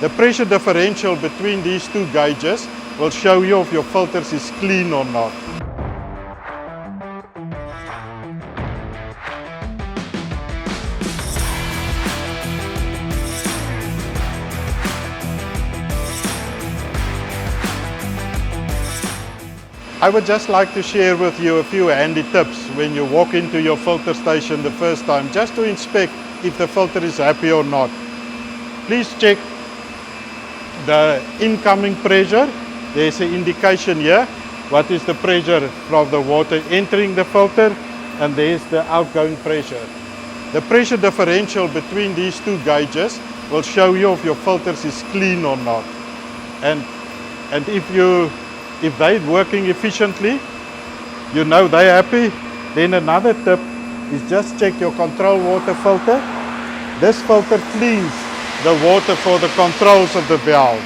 The pressure differential between these two gauges will show you if your filters is clean or not. I would just like to share with you a few handy tips when you walk into your filter station the first time, just to inspect if the filter is happy or not. Please check the incoming pressure. There's an indication here. What is the pressure from the water entering the filter, and there's the outgoing pressure. The pressure differential between these two gauges will show you if your filters is clean or not. And if they're working efficiently, you know they're happy. Then another tip is just check your control water filter. This filter cleans the water for the controls of the valves.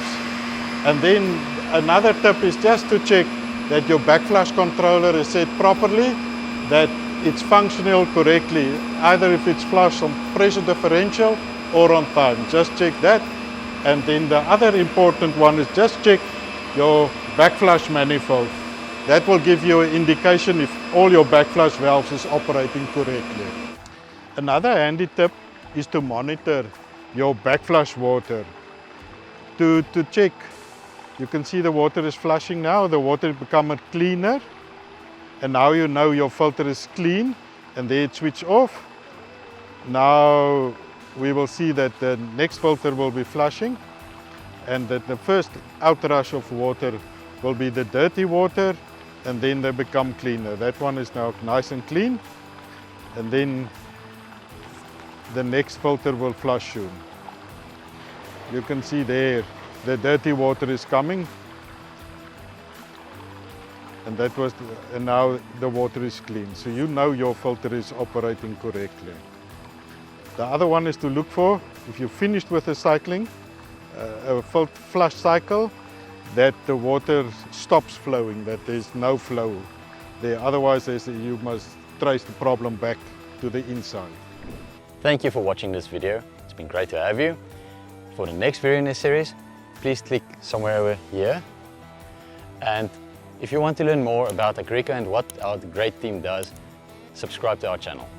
And then another tip is just to check that your backflush controller is set properly, that it's functional correctly, either if it's flushed on pressure differential or on time. Just check that. And then the other important one is just check your backflush manifold. That will give you an indication if all your backflush valves is operating correctly. Another handy tip is to monitor your backflush water. To check, you can see the water is flushing now, the water become cleaner, and now you know your filter is clean, and there it switch off. Now we will see that the next filter will be flushing, and that the first outrush of water will be the dirty water, and then they become cleaner. That one is now nice and clean, and then the next filter will flush soon. You can see there the dirty water is coming, and now the water is clean. So you know your filter is operating correctly. The other one is to look for, if you finished with the cycling, a flush cycle, that the water stops flowing, that there's no flow there. Otherwise, you must trace the problem back to the inside. Thank you for watching this video. It's been great to have you. For the next video in this series, please click somewhere over here. And if you want to learn more about Agrico and what our great team does, subscribe to our channel.